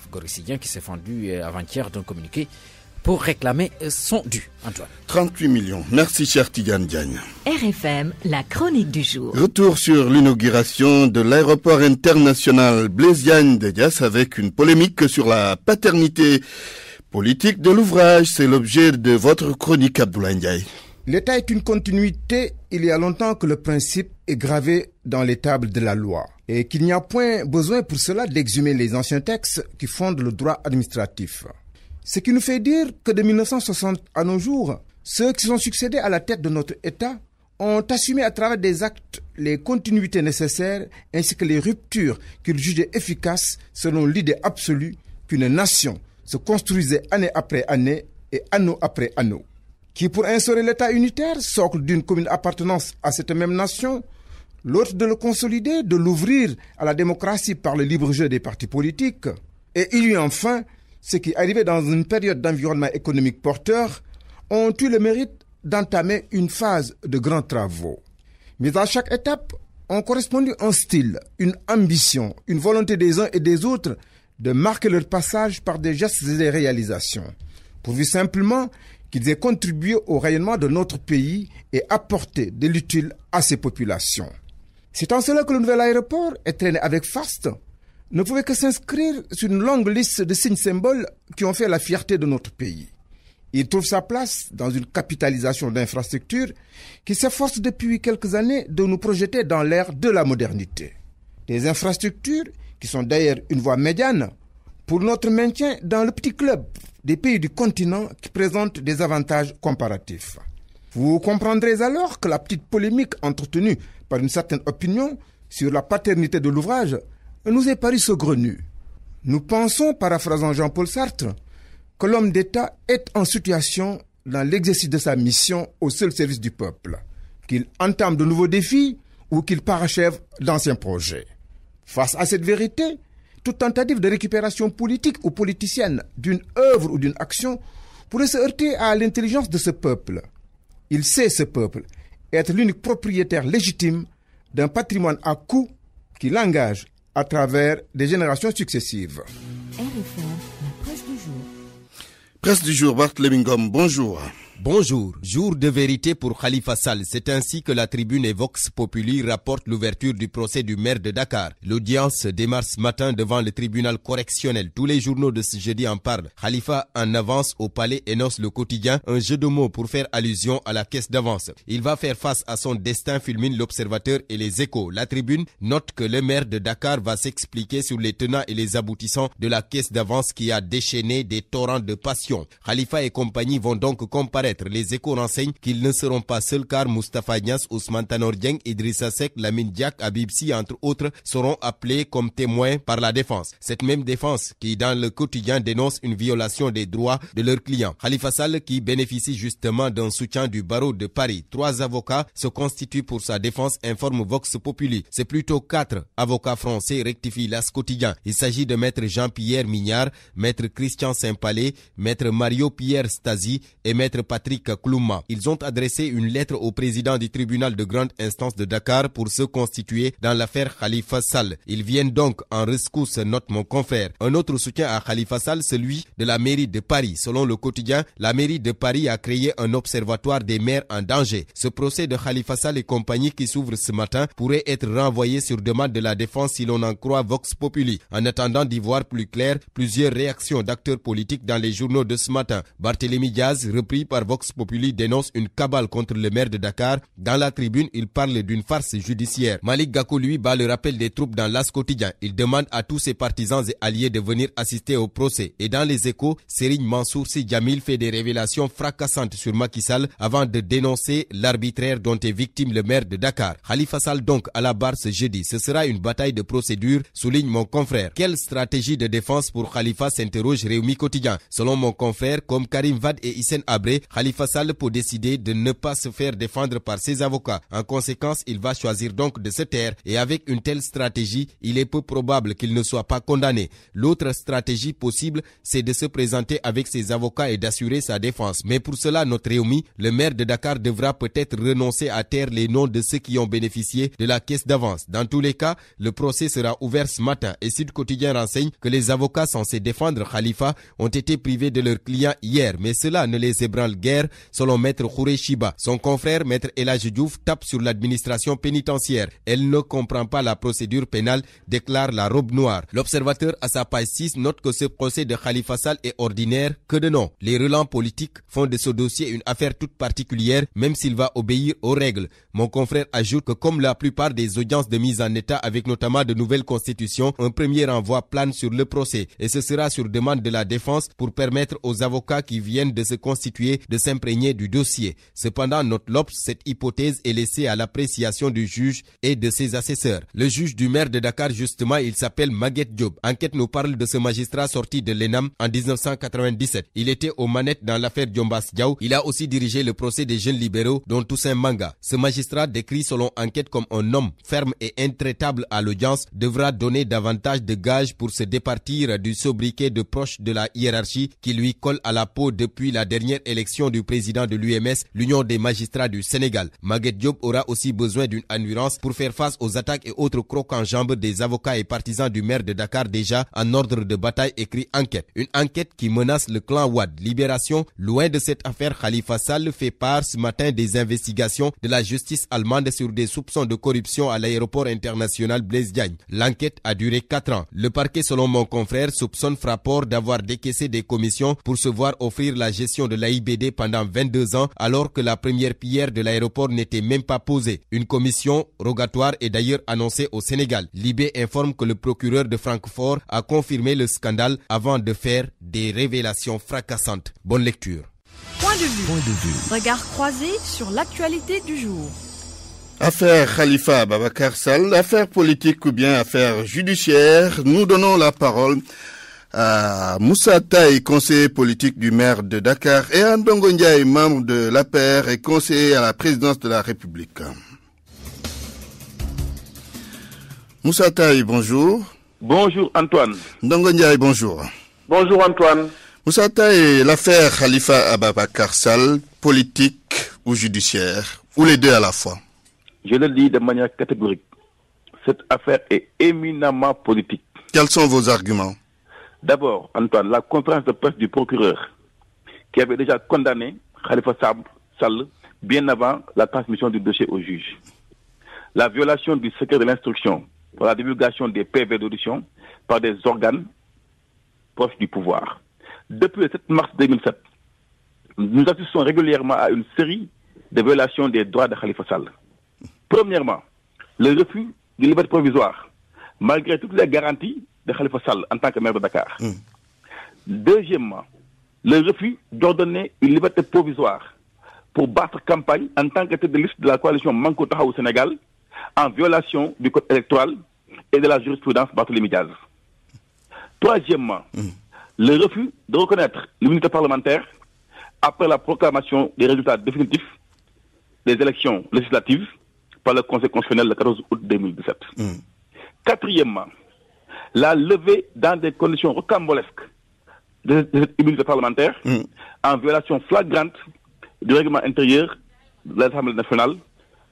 Gorgui Sy qui s'est fendu avant-hier d'un communiqué pour réclamer son dû. Antoine. 38 millions. Merci, cher Tidiane Diagne. RFM, la chronique du jour. Retour sur l'inauguration de l'aéroport international Blaise Diagne de Diass avec une polémique sur la paternité politique de l'ouvrage. C'est l'objet de votre chronique, Abdoulaye Ndiaye. L'État est une continuité. Il y a longtemps que le principe est gravé dans les tables de la loi et qu'il n'y a point besoin pour cela d'exhumer les anciens textes qui fondent le droit administratif. Ce qui nous fait dire que de 1960 à nos jours, ceux qui sont succédés à la tête de notre État ont assumé à travers des actes les continuités nécessaires ainsi que les ruptures qu'ils jugeaient efficaces selon l'idée absolue qu'une nation se construisait année après année et anneau après anneau. Qui pour instaurer l'État unitaire, socle d'une commune appartenance à cette même nation, l'autre de le consolider, de l'ouvrir à la démocratie par le libre jeu des partis politiques, et il y eut enfin ceux qui, arrivés dans une période d'environnement économique porteur, ont eu le mérite d'entamer une phase de grands travaux. Mais à chaque étape, ont correspondu un style, une ambition, une volonté des uns et des autres de marquer leur passage par des gestes et des réalisations, pourvu simplement qu'ils aient contribué au rayonnement de notre pays et apporté de l'utile à ses populations. C'est en cela que le nouvel aéroport, traîné avec faste, ne pouvait que s'inscrire sur une longue liste de signes symboles qui ont fait la fierté de notre pays. Il trouve sa place dans une capitalisation d'infrastructures qui s'efforce depuis quelques années de nous projeter dans l'ère de la modernité. Des infrastructures qui sont d'ailleurs une voie médiane pour notre maintien dans le petit club des pays du continent qui présentent des avantages comparatifs. Vous comprendrez alors que la petite polémique entretenue par une certaine opinion sur la paternité de l'ouvrage nous est parue saugrenue. Nous pensons, paraphrasant Jean-Paul Sartre, que l'homme d'État est en situation dans l'exercice de sa mission au seul service du peuple, qu'il entame de nouveaux défis ou qu'il parachève d'anciens projets. Face à cette vérité, toute tentative de récupération politique ou politicienne d'une œuvre ou d'une action pourrait se heurter à l'intelligence de ce peuple. Il sait, ce peuple, être l'unique propriétaire légitime d'un patrimoine à coût qui l'engage à travers des générations successives. RFM, la presse du jour. Presse du jour, Barthélémy Ngom, bonjour. Bonjour, jour de vérité pour Khalifa Sall. C'est ainsi que la tribune et Vox Populi rapporte l'ouverture du procès du maire de Dakar. L'audience démarre ce matin devant le tribunal correctionnel. Tous les journaux de ce jeudi en parlent. Khalifa en avance au palais énonce le quotidien, un jeu de mots pour faire allusion à la caisse d'avance. Il va faire face à son destin, fulmine l'Observateur et les Échos. La tribune note que le maire de Dakar va s'expliquer sur les tenants et les aboutissants de la caisse d'avance qui a déchaîné des torrents de passion. Khalifa et compagnie vont donc comparaître. Les Échos renseignent qu'ils ne seront pas seuls car Moustapha Niasse, Ousmane Tanor Dieng, Idrissa Seck, Lamine Diack, Habib Sy, entre autres, seront appelés comme témoins par la défense. Cette même défense qui, dans le quotidien, dénonce une violation des droits de leurs clients. Khalifa Sall qui bénéficie justement d'un soutien du barreau de Paris. 3 avocats se constituent pour sa défense, informe Vox Populi. C'est plutôt 4 avocats français, rectifie l'As quotidien. Il s'agit de maître Jean-Pierre Mignard, maître Christian Saint-Palais, maître Mario Pierre Stasi et maître Patrick Klouma. Ils ont adressé une lettre au président du tribunal de grande instance de Dakar pour se constituer dans l'affaire Khalifa Sall. Ils viennent donc en rescousse, note mon confrère. Un autre soutien à Khalifa Sall, celui de la mairie de Paris. Selon le quotidien, la mairie de Paris a créé un observatoire des maires en danger. Ce procès de Khalifa Sall et compagnie qui s'ouvre ce matin pourrait être renvoyé sur demande de la défense si l'on en croit Vox Populi. En attendant d'y voir plus clair, plusieurs réactions d'acteurs politiques dans les journaux de ce matin. Barthélémy Diaz, repris par Vox Populi, dénonce une cabale contre le maire de Dakar. Dans la tribune, il parle d'une farce judiciaire. Malik Gakou, lui, bat le rappel des troupes dans l'As quotidien. Il demande à tous ses partisans et alliés de venir assister au procès. Et dans les Échos, Serigne Mansour Sy Djamil fait des révélations fracassantes sur Macky Sall avant de dénoncer l'arbitraire dont est victime le maire de Dakar. Khalifa Sall donc à la barre ce jeudi. Ce sera une bataille de procédure, souligne mon confrère. Quelle stratégie de défense pour Khalifa, s'interroge Réumi quotidien. Selon mon confrère, comme Karim Wade et Hissène Habré, Khalifa Sall peut décider de ne pas se faire défendre par ses avocats. En conséquence, il va choisir donc de se taire et avec une telle stratégie, il est peu probable qu'il ne soit pas condamné. L'autre stratégie possible, c'est de se présenter avec ses avocats et d'assurer sa défense. Mais pour cela, notre Réumi, le maire de Dakar devra peut-être renoncer à taire les noms de ceux qui ont bénéficié de la caisse d'avance. Dans tous les cas, le procès sera ouvert ce matin et Sud Quotidien renseigne que les avocats censés défendre Khalifa ont été privés de leurs clients hier, mais cela ne les ébranle guère, selon maître Khouré Chiba. Son confrère, maître Elhadji Diouf, tape sur l'administration pénitentiaire. Elle ne comprend pas la procédure pénale, déclare la robe noire. L'Observateur, à sa page 6, note que ce procès de Khalifa Sall est ordinaire que de nom. Les relents politiques font de ce dossier une affaire toute particulière, même s'il va obéir aux règles. Mon confrère ajoute que comme la plupart des audiences de mise en état avec notamment de nouvelles constitutions, un premier renvoi plane sur le procès et ce sera sur demande de la défense pour permettre aux avocats qui viennent de se constituer de s'imprégner du dossier. Cependant, note l'Obs, cette hypothèse est laissée à l'appréciation du juge et de ses assesseurs. Le juge du maire de Dakar, justement, il s'appelle Maguette Diop. Enquête nous parle de ce magistrat sorti de l'ENAM en 1997. Il était aux manettes dans l'affaire Diombas Diaw. Il a aussi dirigé le procès des jeunes libéraux, dont Toussaint Manga. Ce magistrat, décrit selon enquête comme un homme ferme et intraitable à l'audience, devra donner davantage de gages pour se départir du sobriquet de proche de la hiérarchie qui lui colle à la peau depuis la dernière élection nomination du président de l'UMS, l'Union des magistrats du Sénégal. Maguette Diop aura aussi besoin d'une endurance pour faire face aux attaques et autres crocs en jambes des avocats et partisans du maire de Dakar déjà en ordre de bataille écrit enquête. Une enquête qui menace le clan Wade. Libération, loin de cette affaire, Khalifa Sall fait part ce matin des investigations de la justice allemande sur des soupçons de corruption à l'aéroport international Blaise Diagne. L'enquête a duré 4 ans. Le parquet, selon mon confrère, soupçonne Fraport d'avoir décaissé des commissions pour se voir offrir la gestion de l'AIBD pendant 22 ans alors que la première pierre de l'aéroport n'était même pas posée. Une commission rogatoire est d'ailleurs annoncée au Sénégal. Libé informe que le procureur de Francfort a confirmé le scandale avant de faire des révélations fracassantes. Bonne lecture. Point de vue. Regard croisé sur l'actualité du jour. Affaire Khalifa Ababakar Sall, affaire politique ou bien affaire judiciaire, nous donnons la parole à Moussa Taye, conseiller politique du maire de Dakar, et à Ndongo Ndiaye, membre de l'APR et conseiller à la présidence de la République. Moussa Taye, bonjour. Bonjour Antoine. Ndongo Ndiaye, bonjour. Bonjour Antoine. Moussa Taye, l'affaire Khalifa Ababakar Sall, politique ou judiciaire, ou les deux à la fois? Je le dis de manière catégorique. Cette affaire est éminemment politique. Quels sont vos arguments? D'abord, Antoine, la conférence de presse du procureur qui avait déjà condamné Khalifa Sall bien avant la transmission du dossier au juge. La violation du secret de l'instruction pour la divulgation des PV d'audition par des organes proches du pouvoir. Depuis le 7 mars 2007, nous assistons régulièrement à une série de violations des droits de Khalifa Sall. Premièrement, le refus d'une liberté provisoire, malgré toutes les garanties de Khalifa Sall en tant que maire de Dakar. Deuxièmement, le refus d'ordonner une liberté provisoire pour battre campagne en tant que tête de liste de la coalition Manko Tahaou au Sénégal, en violation du code électoral et de la jurisprudence Barthélémy Diaz. Troisièmement, le refus de reconnaître l'immunité parlementaire après la proclamation des résultats définitifs des élections législatives par le Conseil constitutionnel le 14 août 2017. Quatrièmement, la levée dans des conditions rocambolesques de cette immunité parlementaire en violation flagrante du règlement intérieur de l'Assemblée nationale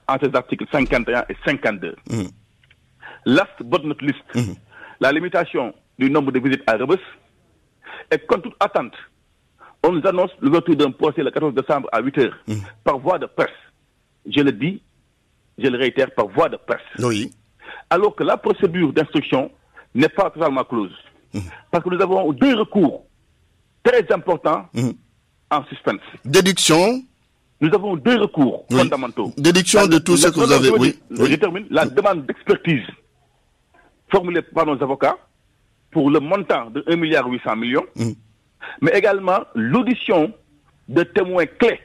en ses articles 51 et 52. Last but not least, la limitation du nombre de visites à Rebus et contre toute attente, on nous annonce l'ouverture d'un procès le 14 décembre à 8h par voie de presse. Je le dis, je le réitère, par voie de presse. Oui. Alors que la procédure d'instruction n'est pas totalement close. Parce que nous avons deux recours très importants en suspense. Déduction. Nous avons deux recours fondamentaux. Déduction de tout ce que vous avez... Je termine. La demande d'expertise formulée par nos avocats pour le montant de 1,8 milliard, mais également l'audition de témoins clés,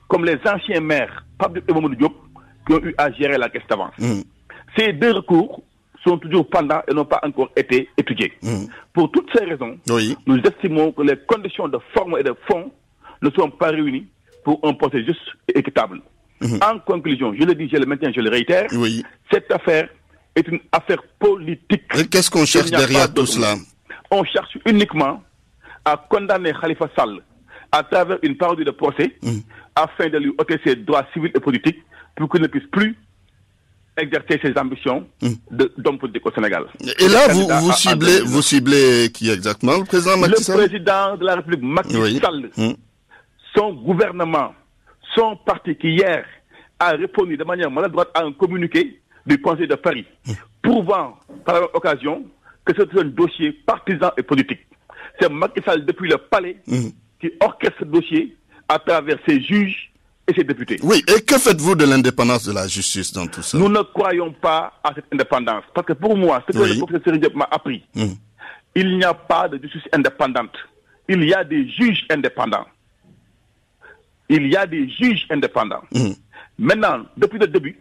comme les anciens maires, Pape et Mamadou Diop, qui ont eu à gérer la caisse d'avance. Ces deux recours sont toujours pendants et n'ont pas encore été étudiés. Pour toutes ces raisons, nous estimons que les conditions de forme et de fond ne sont pas réunies pour un procès juste et équitable. En conclusion, je le dis, je le maintiens, je le réitère, cette affaire est une affaire politique. Et qu'est-ce qu'on cherche derrière tout cela? On cherche uniquement à condamner Khalifa Sall à travers une parodie de procès afin de lui ôter ses droits civils et politiques pour qu'il ne puisse plus exercer ses ambitions d'homme politique au Sénégal. Et là, vous ciblez qui exactement? Le président Macky Sall? Le président de la République, Macky Sall, son gouvernement, son parti qui hier a répondu de manière maladroite à un communiqué du Conseil de Paris, prouvant par la même occasion que c'est un dossier partisan et politique. C'est Macky Sall depuis le palais qui orchestre ce dossier à travers ses juges et ses députés. Oui, et que faites-vous de l'indépendance de la justice dans tout ça? Nous ne croyons pas à cette indépendance. Parce que pour moi, ce que le professeur Diop m'a appris, il n'y a pas de justice indépendante. Il y a des juges indépendants. Il y a des juges indépendants. Maintenant, depuis le début,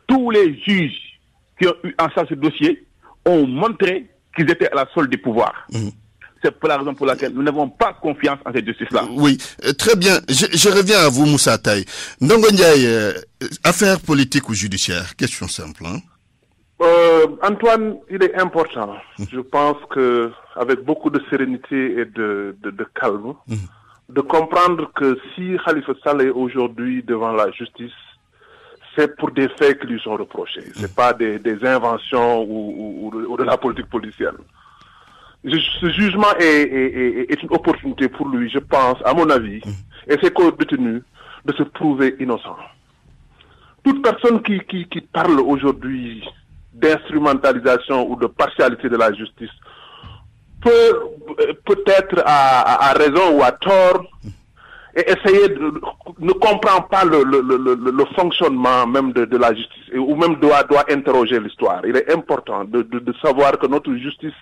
tous les juges qui ont eu en charge ce dossier ont montré qu'ils étaient à la solde du pouvoir. C'est pour la raison pour laquelle nous n'avons pas confiance en cette justice-là. Oui, très bien. Je reviens à vous, Moussa Taye. Ndongo Ndiaye, affaire politique ou judiciaire? Question simple. Antoine, il est important. Je pense que avec beaucoup de sérénité et de calme, de comprendre que si Khalifa Sall est aujourd'hui devant la justice, c'est pour des faits qui lui sont reprochés. C'est pas des inventions ou de la politique policière. Ce jugement est une opportunité pour lui, je pense, à mon avis, et ses co-détenus, de se prouver innocent. Toute personne qui parle aujourd'hui d'instrumentalisation ou de partialité de la justice peut-être à raison ou à tort, et ne comprend pas le fonctionnement même de la justice, ou même doit interroger l'histoire. Il est important de savoir que notre justice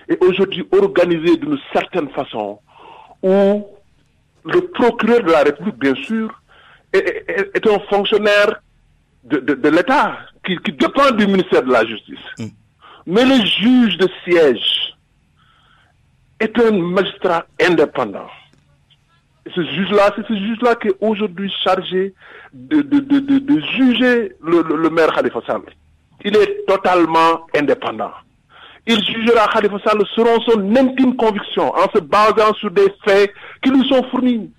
est aujourd'hui organisée d'une certaine façon, où le procureur de la République, bien sûr, est un fonctionnaire de l'État, qui dépend du ministère de la Justice. Mais le juge de siège est un magistrat indépendant. Et c'est ce juge-là qui est aujourd'hui chargé de juger le maire Khalifa Sall. Il est totalement indépendant. Il jugera Khalifa Sall selon son intime conviction, en se basant sur des faits qui lui sont fournis.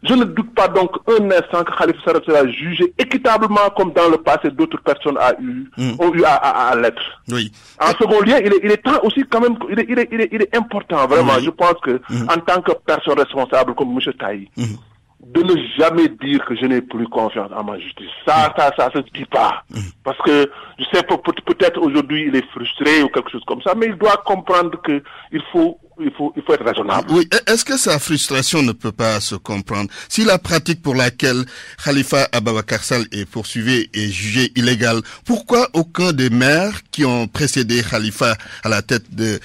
Je ne doute pas donc un instant que Khalifa Sall sera jugé équitablement comme dans le passé d'autres personnes ont eu à l'être. Oui. En second lieu, il est temps aussi quand même, il est important vraiment, je pense que en tant que personne responsable comme M. Taï, de ne jamais dire que je n'ai plus confiance en ma justice. Ça se dit pas. Parce que, je sais, peut-être aujourd'hui il est frustré ou quelque chose comme ça, mais il doit comprendre que il faut être raisonnable. Oui, est-ce que sa frustration ne peut pas se comprendre? Si la pratique pour laquelle Khalifa Ababakar Sall est poursuivi et jugé illégale, pourquoi aucun des maires qui ont précédé Khalifa à la tête de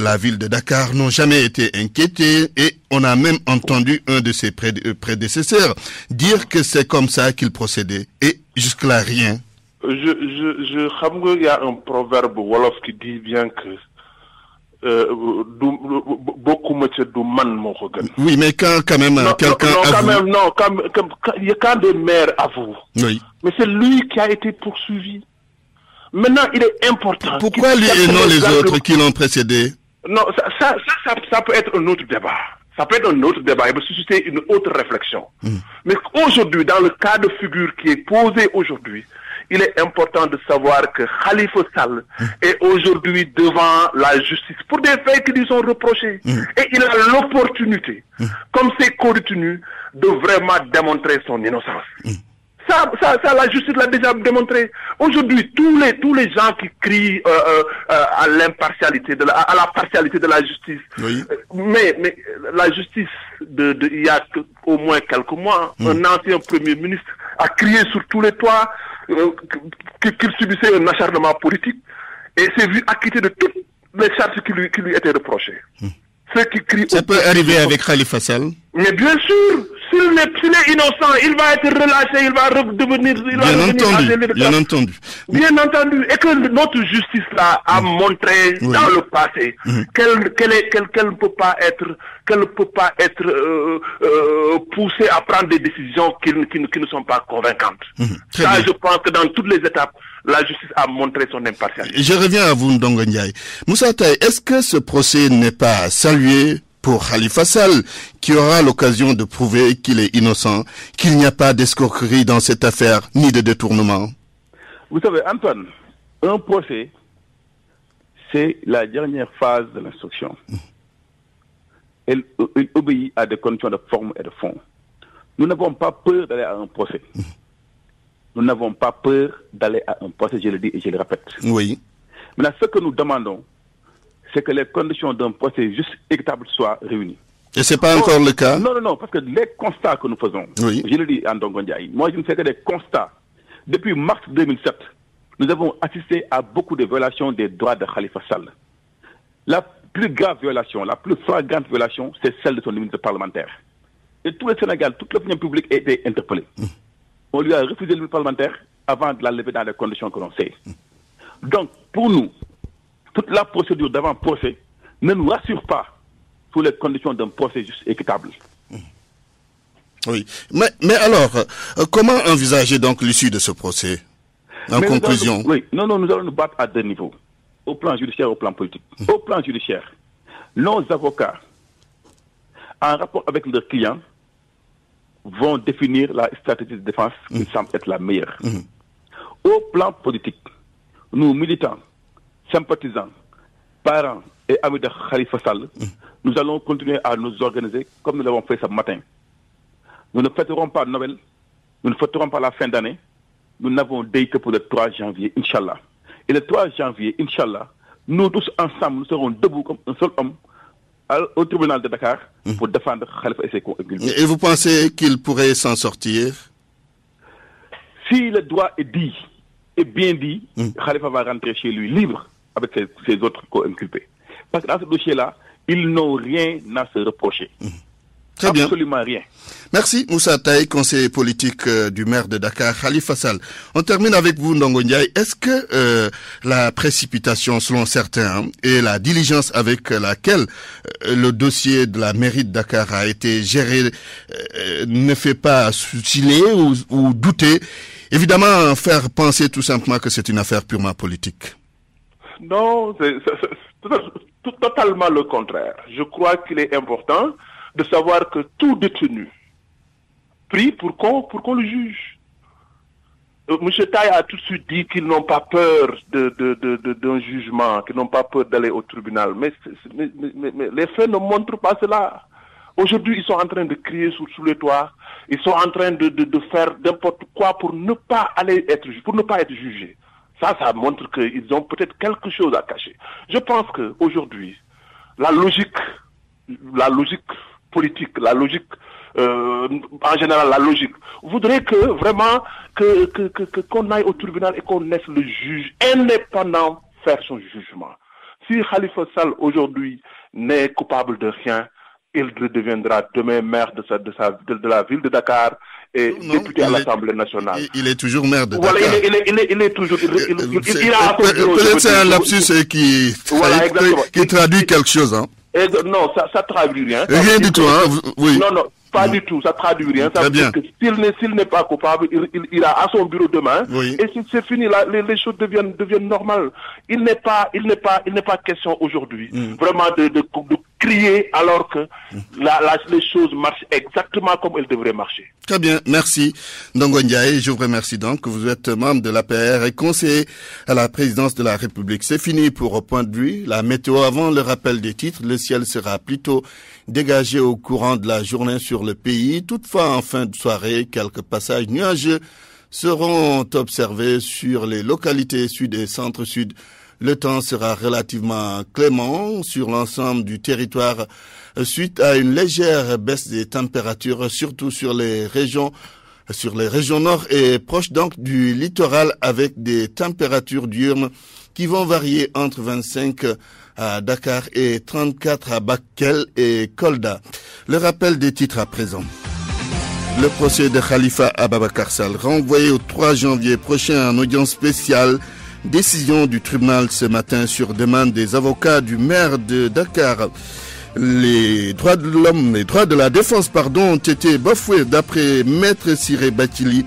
la ville de Dakar n'ont jamais été inquiétés, et on a même entendu un de ses prédécesseurs dire que c'est comme ça qu'il procédait, et jusque-là rien. Il y a un proverbe wolof qui dit bien que beaucoup du man moo ko gën. Oui, mais quand même quelqu'un quand des maires avouent. Oui. Mais c'est lui qui a été poursuivi. Maintenant, il est important. Pourquoi lui et non les autres qui l'ont précédé? Non, ça peut être un autre débat. Ça peut être un autre débat. Il peut susciter une autre réflexion. Mais aujourd'hui, dans le cas de figure qui est posé aujourd'hui, il est important de savoir que Khalifa Sall est aujourd'hui devant la justice pour des faits qui lui sont reprochés. Et il a l'opportunité, comme c'est co-détenu, de vraiment démontrer son innocence. Ça, la justice l'a déjà démontré. Aujourd'hui, tous les gens qui crient à l'impartialité, à la partialité de la justice, mais la justice il y a au moins quelques mois, un ancien premier ministre a crié sur tous les toits qu'il subissait un acharnement politique et s'est vu acquitté de toutes les charges qui lui étaient reprochées. Ceux qui crient. Ça peut arriver avec Khalifa Sall? Mais bien sûr, s'il est innocent, il va être relâché, il va redevenir. Bien entendu. Et que notre justice là a montré dans le passé qu'elle ne peut pas être poussée à prendre des décisions qui ne sont pas convaincantes. Ça, je pense que dans toutes les étapes, la justice a montré son impartialité. Je reviens à vous, Ndongo Ndiaye. Moussa Taye, est-ce que ce procès n'est pas salué pour Khalifa Sall, qui aura l'occasion de prouver qu'il est innocent, qu'il n'y a pas d'escroquerie dans cette affaire, ni de détournement? Vous savez, Antoine, un procès, c'est la dernière phase de l'instruction. Il obéit à des conditions de forme et de fond. Nous n'avons pas peur d'aller à un procès. Nous n'avons pas peur d'aller à un procès, je le dis et je le répète. Oui. Maintenant, ce que nous demandons, c'est que les conditions d'un procès juste équitable soient réunies. Et c'est pas encore le cas? Non, parce que les constats que nous faisons, je le dis à Ndongo Ndiaye, moi je ne fais que des constats. Depuis mars 2007, nous avons assisté à beaucoup de violations des droits de Khalifa Sall. La plus grave violation, la plus flagrante violation, c'est celle de son immunité parlementaire. Et tout le Sénégal, toute l'opinion publique a été interpellée. On lui a refusé l'immunité parlementaire avant de la lever dans les conditions que l'on sait. Donc, pour nous, toute la procédure d'avant-procès ne nous rassure pas sur les conditions d'un procès juste équitable. Oui. Mais alors, comment envisager donc l'issue de ce procès? En conclusion. Nous allons nous battre à deux niveaux. Au plan judiciaire, au plan politique. Au plan judiciaire, nos avocats, en rapport avec leurs clients, vont définir la stratégie de défense qui semble être la meilleure. Au plan politique, nous, militants, sympathisants, parents et amis de Khalifa Sall, nous allons continuer à nous organiser comme nous l'avons fait ce matin. Nous ne fêterons pas Noël, nous ne fêterons pas la fin d'année, nous n'avons deuil que pour le 3 janvier, Inch'Allah. Et le 3 janvier, Inch'Allah, nous tous ensemble, nous serons debout comme un seul homme au tribunal de Dakar pour défendre Khalifa et ses co-inculpés. Et vous pensez qu'il pourrait s'en sortir? Si le droit est dit, et bien dit, Khalifa va rentrer chez lui libre avec ses autres co-inculpés. Parce que dans ce dossier-là, ils n'ont rien à se reprocher. Très bien. Absolument rien. Merci Moussa Taï, conseiller politique du maire de Dakar, Khalifa Sall. On termine avec vous, Ndongo Ndiaye. Est-ce que la précipitation, selon certains, et la diligence avec laquelle le dossier de la mairie de Dakar a été géré ne fait pas sourciller ou douter? Évidemment, faire penser tout simplement que c'est une affaire purement politique. Non, c'est totalement le contraire. Je crois qu'il est important de savoir que tout détenu prie pour qu'on le juge. M. Taï a tout de suite dit qu'ils n'ont pas peur d'un jugement, qu'ils n'ont pas peur d'aller au tribunal. Mais les faits ne montrent pas cela. Aujourd'hui, ils sont en train de crier sous les toits. Ils sont en train de faire n'importe quoi pour ne pas être jugés. Ça montre qu'ils ont peut-être quelque chose à cacher. Je pense qu'aujourd'hui, la logique politique, la logique, en général, la logique voudrait que vraiment qu'on aille au tribunal et qu'on laisse le juge indépendant faire son jugement. Si Khalifa Sall aujourd'hui n'est coupable de rien, il deviendra demain maire de la ville de Dakar et député à l'Assemblée nationale. Il est toujours maire de Dakar. Voilà, il est toujours. Peut-être c'est un lapsus qui traduit quelque chose, hein. Non, ça traduit rien. Rien du tout, hein. Oui. Non, pas du tout. Ça traduit rien. Ça veut dire que s'il n'est pas coupable, il ira à son bureau demain. Oui. Et si c'est fini, là, les choses deviennent normales. Il n'est pas question aujourd'hui vraiment de crier alors que les choses marchent exactement comme elles devraient marcher. Très bien, merci Ndongo Ndiaye. Je vous remercie donc. Vous êtes membre de l'APR et conseiller à la présidence de la République. C'est fini pour Au Point de Vue. La météo avant le rappel des titres. Le ciel sera plutôt dégagé au courant de la journée sur le pays. Toutefois, en fin de soirée, quelques passages nuageux seront observés sur les localités sud et centre-sud. Le temps sera relativement clément sur l'ensemble du territoire suite à une légère baisse des températures, surtout sur les régions nord et proches donc du littoral avec des températures diurnes qui vont varier entre 25 à Dakar et 34 à Bakel et Kolda. Le rappel des titres à présent. Le procès de Khalifa Ababakar Sall renvoyé au 3 janvier prochain en audience spéciale. Décision du tribunal ce matin sur demande des avocats du maire de Dakar. Les droits de l'homme, les droits de la défense, ont été bafoués d'après Maître Siré Batili.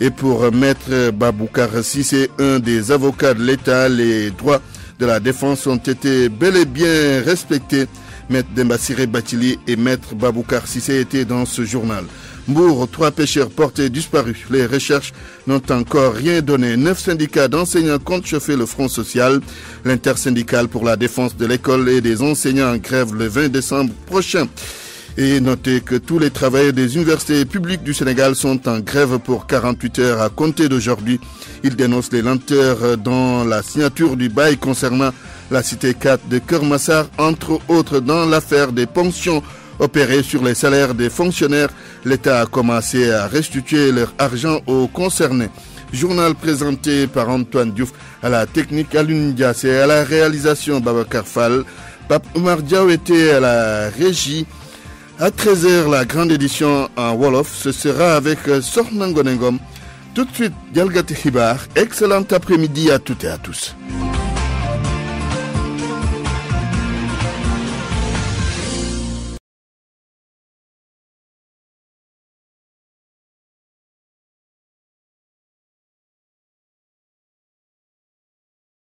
Et pour Maître Baboucar Sissé, un des avocats de l'État, les droits de la défense ont été bel et bien respectés. Maître Demba Siré Batili et Maître Baboucar Sissé étaient dans ce journal. Mbour, 3 pêcheurs portés disparus. Les recherches n'ont encore rien donné. 9 syndicats d'enseignants comptent chauffer le front social. L'intersyndicale pour la défense de l'école et des enseignants en grève le 20 décembre prochain. Et notez que tous les travailleurs des universités publiques du Sénégal sont en grève pour 48 heures à compter d'aujourd'hui. Ils dénoncent les lenteurs dans la signature du bail concernant la cité 4 de Kermassar, entre autres dans l'affaire des ponctions opérées sur les salaires des fonctionnaires. L'État a commencé à restituer leur argent aux concernés. Journal présenté par Antoine Diouf, à la technique Alun Diassé, à la réalisation Babacar Fall. Pape Oumar Diaw était à la régie. À 13h, la grande édition en Wolof, ce sera avec Sohna Ngonengom. Tout de suite, Dialgate Hibar. Excellent après-midi à toutes et à tous.